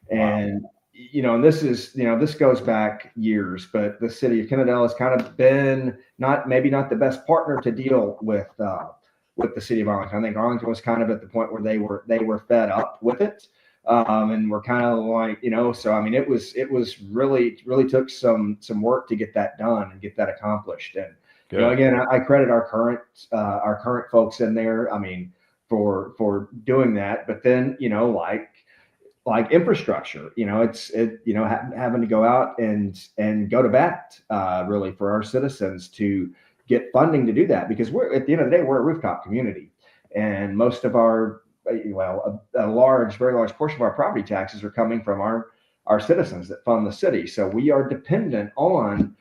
S4: And, and this goes back years, but the city of Kennedale has kind of been maybe not the best partner to deal with the city of Arlington. I think Arlington was kind of at the point where they were fed up with it. And we're kind of like, so I mean, it was really took some work to get that done and get that accomplished. And again, I credit our current folks in there. I mean, for doing that. But then like infrastructure, having to go out and go to bat really for our citizens to get funding to do that, because we're at the end of the day we're a rooftop community, and most of our very large portion of our property taxes are coming from our citizens that fund the city. So we are dependent on,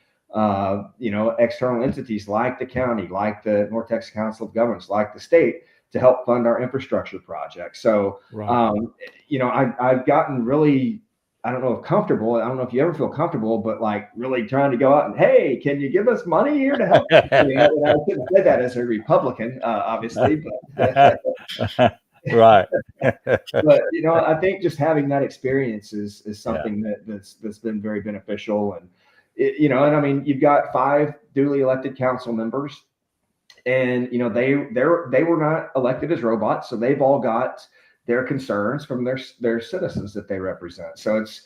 S4: external entities like the county, like the North Texas Council of Governments, like the state to help fund our infrastructure projects. So, I've gotten really, I don't know if comfortable. I don't know if you ever feel comfortable, but like really trying to go out and, hey, can you give us money here to help? And I couldn't say that as a Republican, obviously, but
S1: right.
S4: But I think just having that experience is something that's been very beneficial. And and I mean, you've got 5 duly elected council members, and they were not elected as robots, so they've all got their concerns from their citizens that they represent. So it's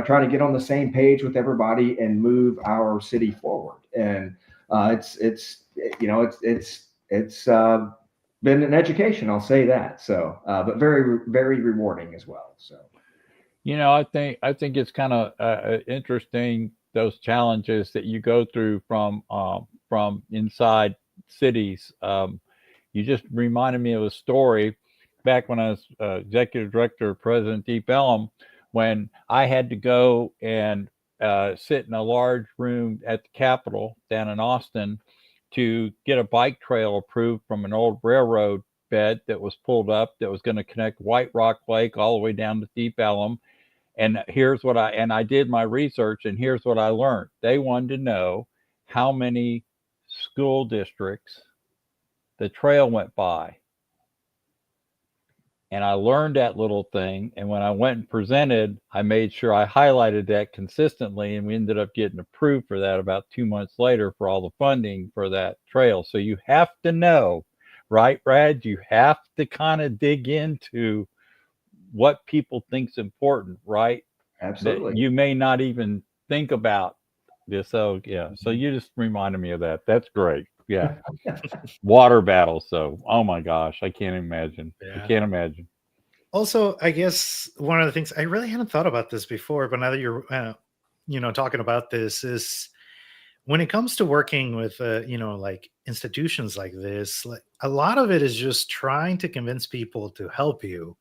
S4: trying to get on the same page with everybody and move our city forward. And it's been an education, I'll say that. So, but very, very rewarding as well. So,
S1: I think it's kind of interesting, those challenges that you go through from inside cities. You just reminded me of a story back when I was executive director of President Deep Ellum, when I had to go and sit in a large room at the Capitol down in Austin to get a bike trail approved from an old railroad bed that was pulled up that was going to connect White Rock Lake all the way down to Deep Ellum. And here's what I did my research, and here's what I learned. They wanted to know how many school districts the trail went by. And I learned that little thing. And when I went and presented, I made sure I highlighted that consistently. And we ended up getting approved for that about 2 months later for all the funding for that trail. So you have to know, right, Brad? You have to kind of dig into what people think's important, right?
S4: Absolutely.
S1: That you may not even think about this. So yeah. So you just reminded me of that. That's great. Yeah. Water battles. So, oh my gosh, I can't imagine. I can't imagine.
S5: Also, I guess one of the things I really hadn't thought about this before, but now that you're, talking about this, is when it comes to working with, like institutions like this, like a lot of it is just trying to convince people to help you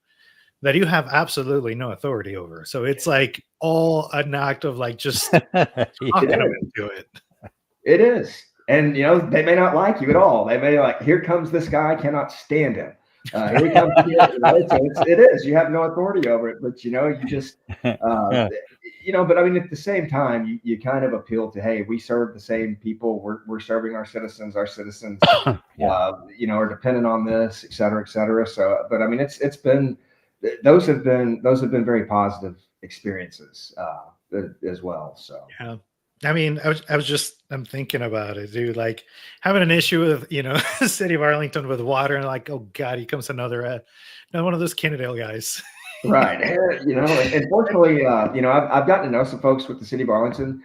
S5: that you have absolutely no authority over. So it's like all an act of like just talking them into it.
S4: It is. And, they may not like you at all. They may like, here comes this guy, I cannot stand him. Here he comes. So it is. You have no authority over it, but, you just, but I mean, at the same time, you kind of appeal to, hey, we serve the same people. We're serving our citizens. Our citizens, are dependent on this, et cetera, et cetera. So, but I mean, it's been, those have been very positive experiences as well. So,
S5: yeah. I mean, I'm thinking about it, dude. Like having an issue with, the city of Arlington with water, and like, oh God, here comes another one of those Kennedale guys.
S4: Right. And fortunately, I've gotten to know some folks with the city of Arlington.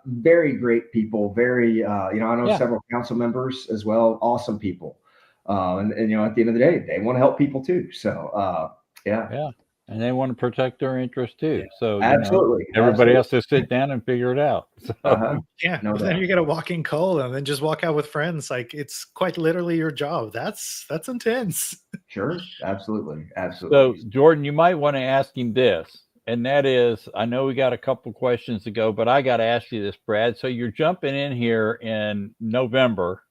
S4: Very great people. Very, I know
S1: Yeah.
S4: several council members as well. Awesome people. And at the end of the day, they want to help people too. So, yeah.
S1: Yeah. And they want to protect their interests too. So,
S4: Absolutely.
S1: everybody
S4: Absolutely.
S1: has to sit down and figure it out. So,
S5: Yeah.
S4: No
S5: Then
S4: doubt.
S5: you get a walk-in cold and then just walk out with friends. Like it's quite literally your job. That's intense.
S4: Sure. Absolutely.
S1: so
S4: Absolutely.
S1: Jordan, you might want to ask him this. And that is, I know we got a couple questions to go, but I got to ask you this, Brad. So you're jumping in here in November,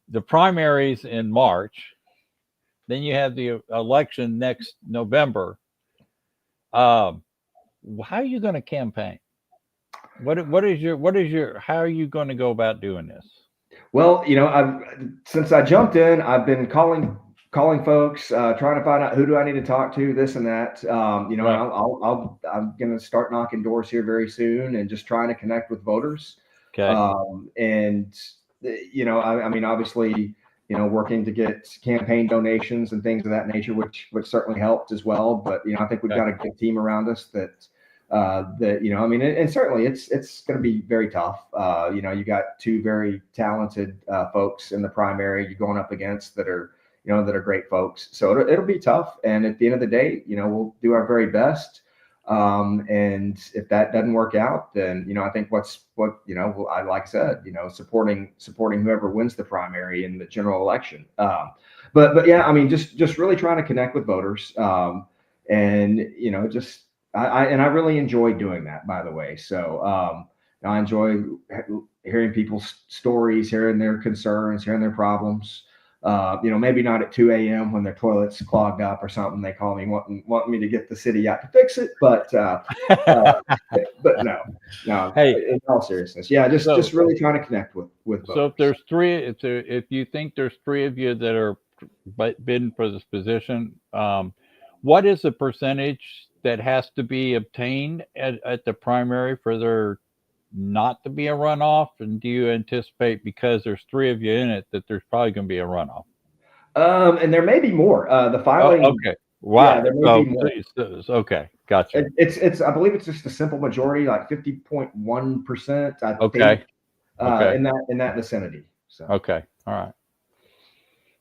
S1: the primaries in March, then you have the election next November. How are you going to campaign? What is your how are you going to go about doing this?
S4: Well, since I jumped in, I've been calling folks, trying to find out who do I need to talk to, this and that. And
S1: Right.
S4: I'm going to start knocking doors here very soon and just trying to connect with voters.
S1: Okay.
S4: And I mean, obviously, working to get campaign donations and things of that nature, which certainly helped as well. But I think we've got a good team around us that I mean, and certainly it's going to be very tough. You got two very talented folks in the primary you're going up against that are great folks. So it'll be tough. And at the end of the day, we'll do our very best. And if that doesn't work out, then I think I like I said, supporting whoever wins the primary in the general election. But yeah, I mean, just really trying to connect with voters. And just. I really enjoy doing that, by the way. So I enjoy hearing people's stories, hearing their concerns, hearing their problems. Maybe not at 2 a.m. when their toilet's clogged up or something. They call me wanting me to get the city out to fix it, but no.
S1: Hey,
S4: in all seriousness, yeah, just really trying to connect with voters.
S1: So if you think there's three of you that are bidding for this position, what is the percentage that has to be obtained at the primary for there not to be a runoff? And do you anticipate, because there's three of you in it, that there's probably going to be a runoff?
S4: And there may be more. The filing.
S1: Okay. Wow.
S4: Yeah, there may be more.
S1: Okay. Gotcha.
S4: It's I believe it's just a simple majority, like 50.1%. I
S1: Okay.
S4: think, in that vicinity. So.
S1: Okay. All right.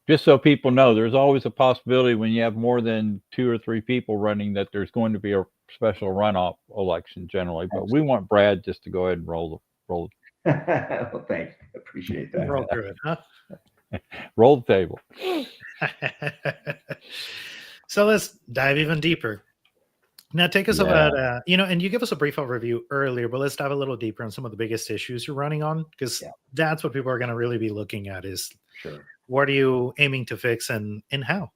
S1: Just so people know, there's always a possibility when you have more than 2 or 3 people running that there's going to be a special runoff election generally. But we want Brad just to go ahead and roll.
S4: Well, thanks. Appreciate that.
S5: Roll through it, huh?
S1: Roll the table.
S5: So let's dive even deeper. Now, take us about, and you give us a brief overview earlier, but let's dive a little deeper on some of the biggest issues you're running on, because that's what people are going to really be looking at is what are you aiming to fix and how?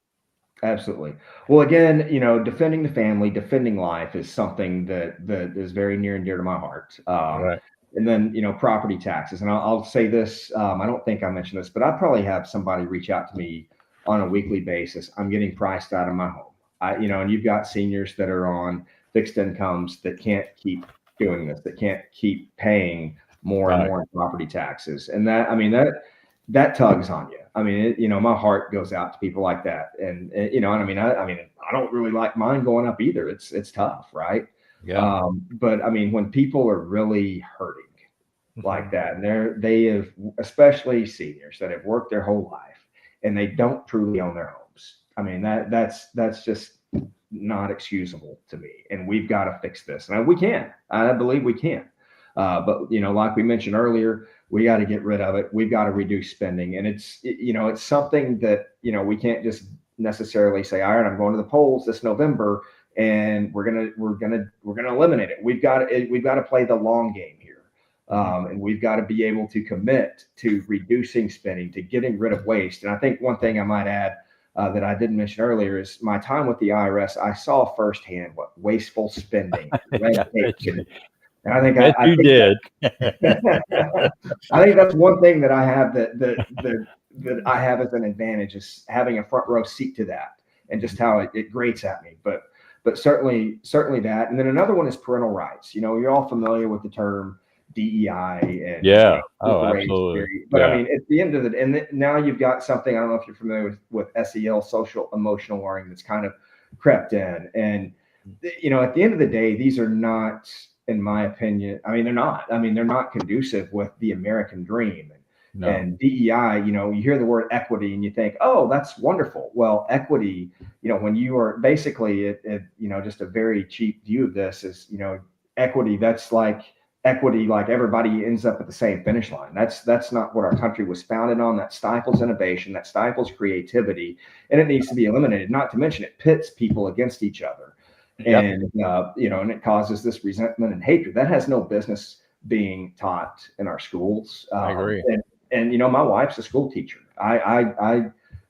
S4: Absolutely. Well, again, defending the family, defending life is something that is very near and dear to my heart.
S1: Right.
S4: And then, property taxes. And I'll say this, I don't think I mentioned this, but I probably have somebody reach out to me on a weekly basis. I'm getting priced out of my home. And you've got seniors that are on fixed incomes that can't keep doing this, that can't keep paying more and more in property taxes. And that tugs on you. I mean, my heart goes out to people like that. And I don't really like mine going up either. It's tough, right?
S1: Yeah.
S4: But I mean, when people are really hurting like that, and they have, especially seniors that have worked their whole life and they don't truly own their homes. I mean, that's just not excusable to me. And we've got to fix this. And we can. I believe we can. But like we mentioned earlier, we got to get rid of it. We've got to reduce spending. And it's something that, we can't just necessarily say, all right, I'm going to the polls this November and we're gonna eliminate it. We've got to play the long game here. And we've got to be able to commit to reducing spending, to getting rid of waste. And I think one thing I might add that I didn't mention earlier is my time with the IRS. I saw firsthand what wasteful spending, red tape. And I think I did. I think that's one thing that I have that I have as an advantage is having a front row seat to that and just how it grates at me. But certainly that. And then another one is parental rights. You're all familiar with the term DEI and
S1: Yeah. Oh,
S4: critical race
S1: absolutely.
S4: theory. But
S1: Yeah.
S4: I mean, at the end of the and now you've got something, I don't know if you're familiar with SEL, social emotional learning, that's kind of crept in. And at the end of the day, these are not, in my opinion, I mean, they're not. I mean, they're not conducive with the American dream.
S1: No.
S4: And DEI, you hear the word equity and you think, oh, that's wonderful. Well, equity, when you are basically, just a very cheap view of this is, equity, that's like equity, like everybody ends up at the same finish line. That's not what our country was founded on. That stifles innovation, that stifles creativity, and it needs to be eliminated. Not to mention it pits people against each other.
S1: Yep.
S4: And, and it causes this resentment and hatred that has no business being taught in our schools.
S1: I agree.
S4: And my wife's a school teacher. And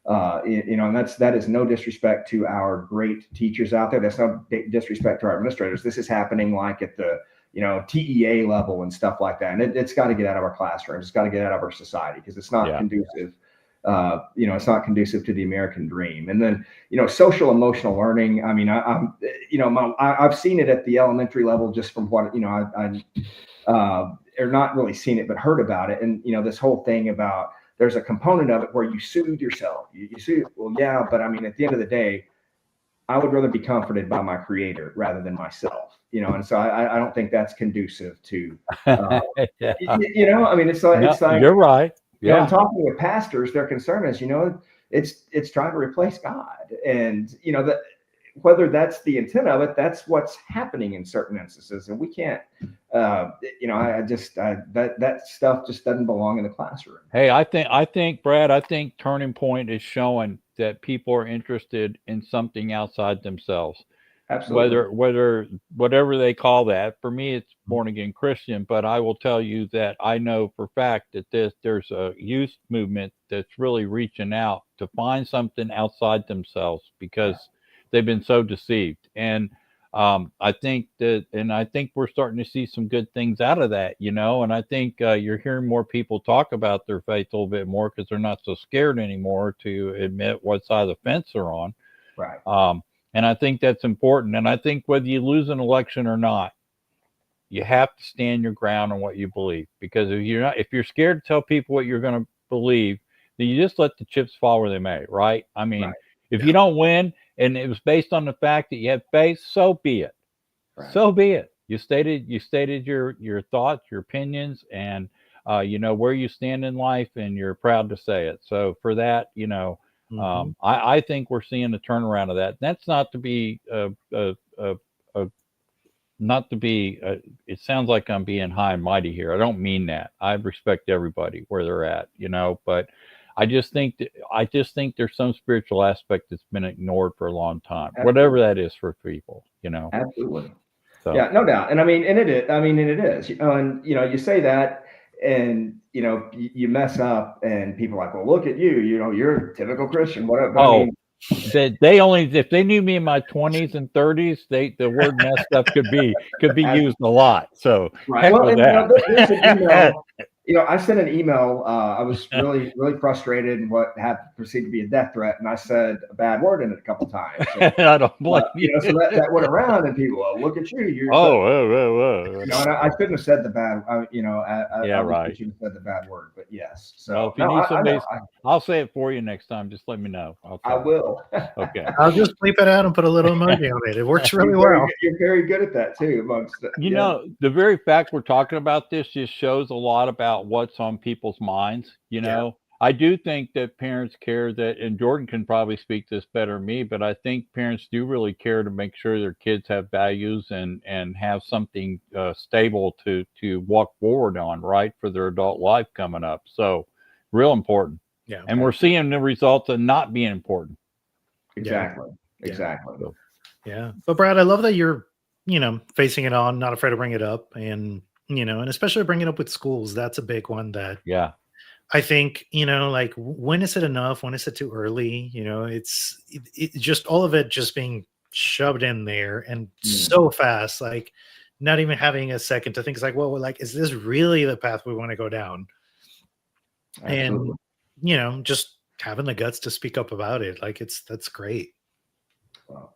S4: that is no disrespect to our great teachers out there. That's no disrespect to our administrators. This is happening like at the TEA level and stuff like that. And it's got to get out of our classrooms. It's got to get out of our society because it's not conducive. It's not conducive to the American dream. And then, social emotional learning. I mean, I've seen it at the elementary level just from what, or not really seen it, but heard about it. And, this whole thing about there's a component of it where you soothe yourself. You soothe. Well, yeah, but I mean, at the end of the day, I would rather be comforted by my creator rather than myself, and so I don't think that's conducive to, I mean, it's like,
S1: you're right. Yeah.
S4: I'm talking with pastors, their concern is, it's trying to replace God. And, that whether that's the intent of it, that's what's happening in certain instances. And we can't, that stuff just doesn't belong in the classroom.
S1: Hey, I think, Brad, Turning Point is showing that people are interested in something outside themselves.
S4: Absolutely.
S1: Whether whatever they call that. For me, it's born again Christian, but I will tell you that I know for a fact that there's a youth movement that's really reaching out to find something outside themselves because they've been so deceived. And I think we're starting to see some good things out of that, and I think you're hearing more people talk about their faith a little bit more because they're not so scared anymore to admit what side of the fence they're on.
S4: Right.
S1: And I think that's important. And I think whether you lose an election or not, you have to stand your ground on what you believe. Because if you're scared to tell people what you're going to believe, then you just let the chips fall where they may, right? I mean, if you don't win and it was based on the fact that you had faith, so be it. Right. So be it. You stated your thoughts, your opinions, and where you stand in life, and you're proud to say it. So for that, I think we're seeing a turnaround of that. That's not to be it sounds like I'm being high and mighty here. I don't mean that. I respect everybody where they're at, but I just think there's some spiritual aspect that's been ignored for a long time. Absolutely. Whatever that is for people,
S4: Absolutely.
S1: So.
S4: Yeah, no doubt. And it is, and you say that, and you mess up, and people are like, well, look at you, you're a typical Christian. Whatever.
S1: Oh, if they knew me in my 20s and 30s, the word messed up could be used a lot. So
S4: right. Well, and, there's an email. I sent an email. I was really, really frustrated, and what had proceeded to be a death threat, and I said a bad word in it a couple times. So,
S1: I don't blame you.
S4: So that went around, and people, look at you. You're and I shouldn't have said the bad. I
S1: right.
S4: shouldn't have said the bad word, but yes. So
S1: well, if you need somebody, I'll say it for you next time. Just let me know.
S4: I will.
S1: Okay.
S5: I'll just bleep it out and put a little emoji on it. It works really well.
S4: You're very good at that too. Amongst
S1: the very fact we're talking about this just shows a lot about what's on people's minds. I do think that parents care that, and Jordan can probably speak this better than me, but I think parents do really care to make sure their kids have values and have something stable to walk forward on, right, for their adult life coming up. So real important.
S5: Yeah.
S1: And we're seeing the results of not being important.
S4: Exactly.
S5: Yeah.
S4: Exactly.
S5: Yeah. But Brad, I love that you're, facing it on, not afraid to bring it up, and and especially bring it up with schools. That's a big one that I think, like, when is it enough? When is it too early? It's just all of it just being shoved in there and so fast, like not even having a second to think. It's like, well, like, is this really the path we want to go down? Absolutely. And, just having the guts to speak up about it. Like, that's great.
S4: Wow.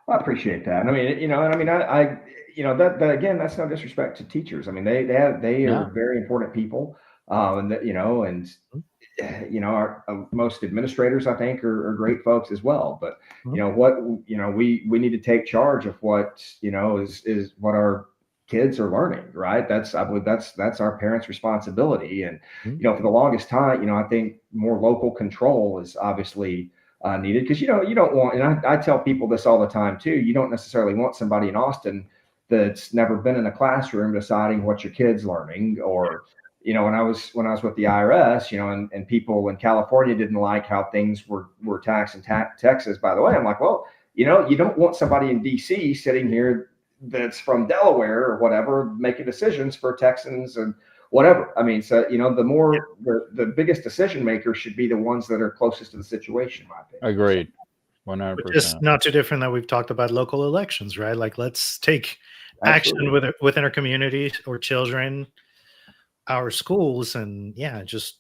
S4: I appreciate that. I mean, and I mean, that again, that's no disrespect to teachers. I mean, they
S1: Yeah.
S4: are very important people, and that, and our most administrators, I think, are great folks as well. But what we need to take charge of what is what our kids are learning, right? I believe that's our parents' responsibility. And for the longest time, I think more local control is obviously needed, because you don't want, and I tell people this all the time too. You don't necessarily want somebody in Austin that's never been in a classroom deciding what your kid's learning. Or when I was with the IRS, and people in California didn't like how things were taxed in Texas. By the way, I'm like, well, you don't want somebody in DC sitting here that's from Delaware or whatever making decisions for Texans and whatever. I mean, so the biggest decision makers should be the ones that are closest to the situation, in my opinion.
S1: Agreed. 100%.
S5: Just not too different that we've talked about local elections, right? Like, let's take action within our communities or children, our schools, and just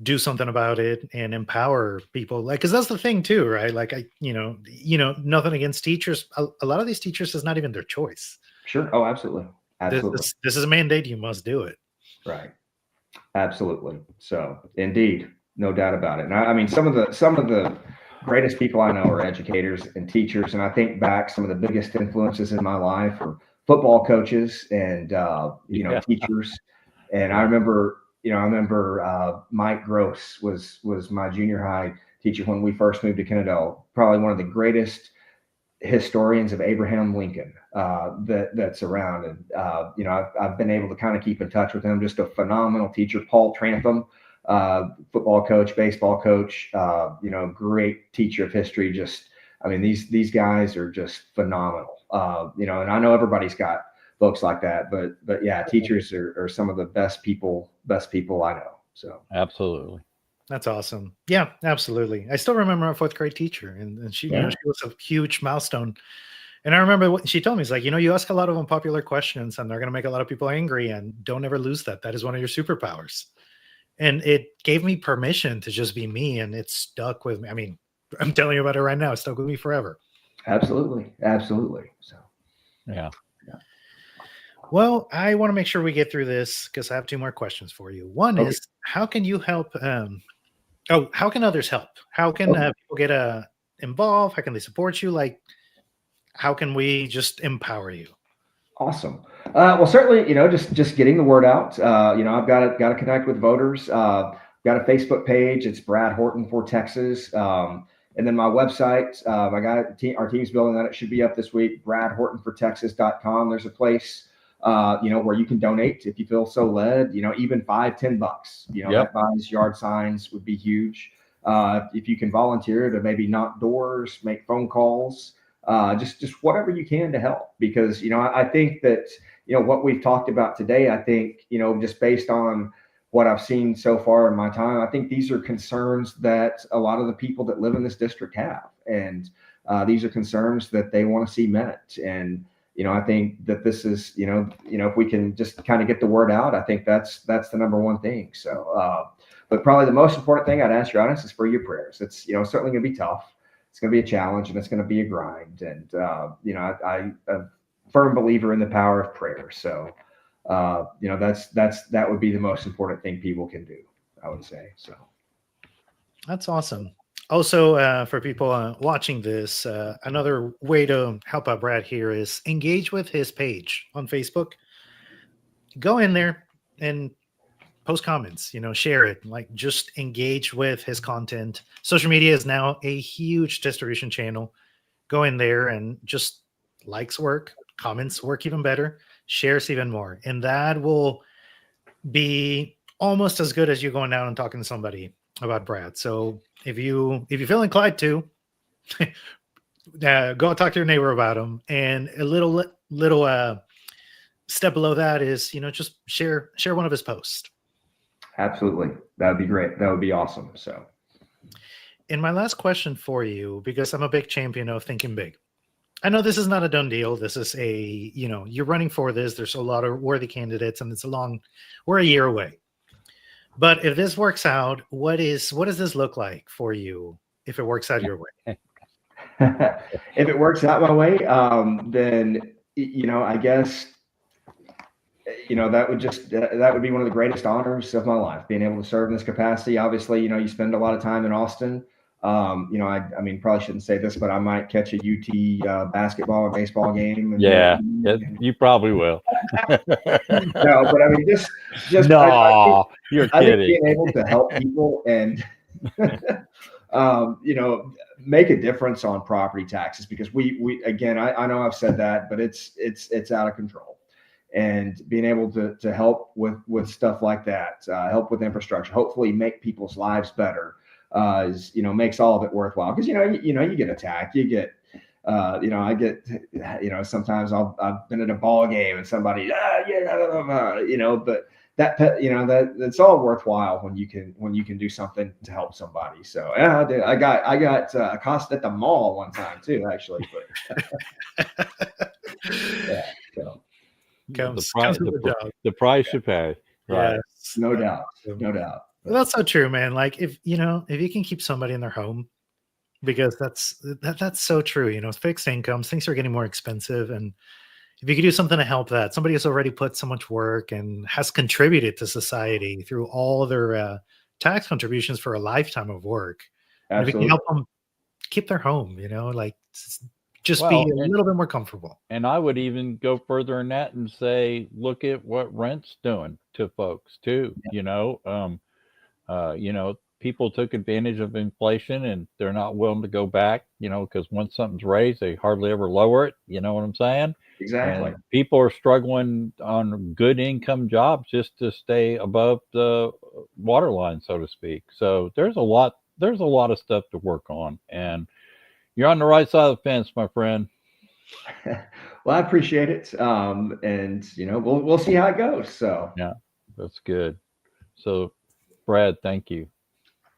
S5: do something about it and empower people. Like, because that's the thing too, right? Like, nothing against teachers. A lot of these teachers is not even their choice.
S4: Sure. Oh, absolutely.
S5: This is a mandate. You must do it.
S4: Right. Absolutely. So indeed, no doubt about it. And I mean, some of the greatest people I know are educators and teachers. And I think back, some of the biggest influences in my life were football coaches and, teachers. And I remember Mike Gross was my junior high teacher when we first moved to Kennedale, probably one of the greatest historians of Abraham Lincoln that's around. And, I've been able to kind of keep in touch with him. Just a phenomenal teacher. Paul Trantham, football coach, baseball coach, great teacher of history. These guys are just phenomenal. And I know everybody's got folks like that, but yeah, teachers are some of the best people I know. So
S1: absolutely.
S5: That's awesome. Yeah, absolutely. I still remember our fourth grade teacher, and she, she was a huge milestone. And I remember what she told me, is like, you ask a lot of unpopular questions and they're going to make a lot of people angry, and don't ever lose that. That is one of your superpowers. And it gave me permission to just be me, and it stuck with me. I mean, I'm telling you about it right now. It stuck with me forever.
S4: Absolutely. Absolutely. So,
S1: yeah.
S5: Well, I want to make sure we get through this because I have two more questions for you. One is, how can you help? How can others help? How can people get involved? How can they support you? Like, how can we just empower you?
S4: Awesome. Well, certainly, just getting the word out. I've got to connect with voters. Got a Facebook page. It's Brad Horton for Texas. And then my website, our team's building that. It should be up this week, bradhortonfortexas.com. There's a place, where you can donate if you feel so led, even $5-10, that buys yard signs would be huge. If you can volunteer to maybe knock doors, make phone calls, just whatever you can to help, because, I think that, what we've talked about today, I think, just based on what I've seen so far in my time, I think these are concerns that a lot of the people that live in this district have. And these are concerns that they want to see met. And, I think that this is, if we can just kind of get the word out, I think that's the number one thing. So, but probably the most important thing I'd ask your audience is for your prayers. It's, certainly going to be tough. It's going to be a challenge, and it's going to be a grind. And, I'm a firm believer in the power of prayer. So, that would be the most important thing people can do, I would say. So
S5: that's awesome. Also, for people watching this, another way to help out Brad here is engage with his page on Facebook. Go in there and post comments, share it, like just engage with his content. Social media is now a huge distribution channel. Go in there and just likes work, comments work even better, shares even more. And that will be almost as good as you going down and talking to somebody about Brad. So if you feel inclined to go talk to your neighbor about him, and a little step below that is, just share one of his posts.
S4: Absolutely. That would be great. That would be awesome. So,
S5: and my last question for you, because I'm a big champion of thinking big. I know this is not a done deal. This is you're running for this. There's a lot of worthy candidates, and we're a year away. But if this works out, what does this look like for you if it works out your way?
S4: if it works out my way, then I guess that would be one of the greatest honors of my life, being able to serve in this capacity. Obviously, you spend a lot of time in Austin. I mean, probably shouldn't say this, but I might catch a UT basketball or baseball game.
S1: Yeah, you probably will.
S4: No, but I mean, just
S1: no, you're
S4: I think
S1: kidding.
S4: being able to help people and make a difference on property taxes, because we again, I know I've said that, but it's out of control. And being able to help with stuff like that, help with infrastructure, hopefully make people's lives better, makes all of it worthwhile. Because you get attacked, you get I get sometimes I've been at a ball game and somebody but that's all worthwhile when you can do something to help somebody. So yeah, I got accosted at the mall one time too, actually. But yeah, so.
S1: The price you pay, right?
S5: Yes.
S4: No doubt.
S5: Well, that's so true, man. Like if you can keep somebody in their home, because that's so true. Fixed incomes, things are getting more expensive, and if you could do something to help that, somebody has already put so much work and has contributed to society through all their tax contributions for a lifetime of work. And if you can help them keep their home, like just be a little bit more comfortable.
S1: And I would even go further in that and say, look at what rent's doing to folks too. People took advantage of inflation and they're not willing to go back, because once something's raised, they hardly ever lower it. You know what I'm saying?
S4: Exactly. And
S1: people are struggling on good income jobs just to stay above the waterline, so to speak. So there's a lot of stuff to work on, and you're on the right side of the fence, my friend.
S4: Well, I appreciate it. And we'll see how it goes. So
S1: yeah, that's good. So Brad, thank you.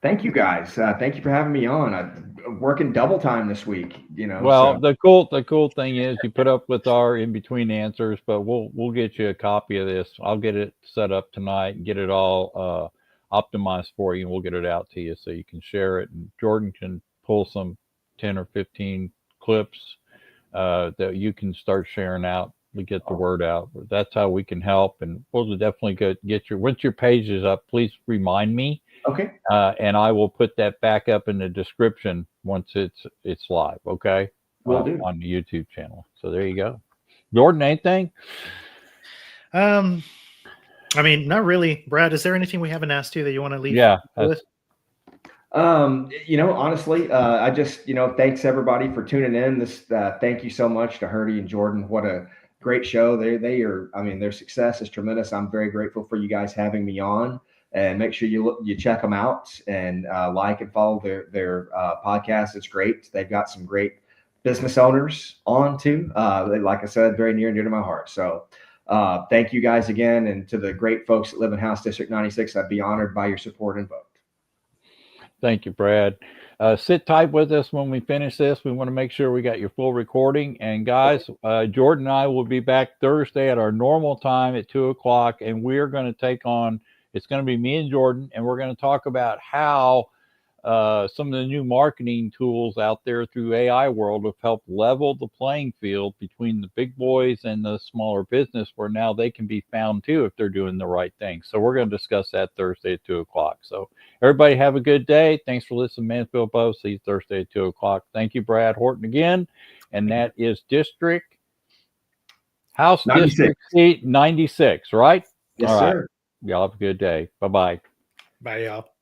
S4: Thank you guys. Thank you for having me on. I'm working double time this week,
S1: Well,
S4: so.
S1: the cool thing is you put up with our in between answers, but we'll get you a copy of this. I'll get it set up tonight and get it all optimized for you, and we'll get it out to you so you can share it. And Jordan can pull some 10 or 15 clips that you can start sharing out to get the word out. That's how we can help, and we'll definitely get once your page is up, please remind me.
S4: Okay.
S1: And I will put that back up in the description once it's live. Okay.
S4: Will do.
S1: On the YouTube channel. So there you go. Jordan, anything?
S5: I mean, not really. Brad, is there anything we haven't asked you that you want to leave with?
S4: Honestly, I just, thanks everybody for tuning in. Thank you so much to Herdy and Jordan. What a great show. They are, their success is tremendous. I'm very grateful for you guys having me on, and make sure you check them out and like and follow their podcast. It's great. They've got some great business owners on too. Like I said, very near and dear to my heart. So thank you guys again. And to the great folks that live in House District 96, I'd be honored by your support and vote.
S1: Thank you, Brad. Sit tight with us when we finish this. We want to make sure we got your full recording. And guys, Jordan and I will be back Thursday at our normal time at 2:00, and we're going to take on, it's going to be me and Jordan, and we're going to talk about how some of the new marketing tools out there through AI world have helped level the playing field between the big boys and the smaller business, where now they can be found too if they're doing the right thing. So we're going to discuss that Thursday at 2:00. So everybody have a good day. Thanks for listening to Mansfield Post. See you Thursday at 2:00. Thank you, Brad Horton, again. And that is House 96. District seat 96, right?
S4: Yes, sir.
S1: Y'all have a good day. Bye-bye.
S5: Bye, y'all.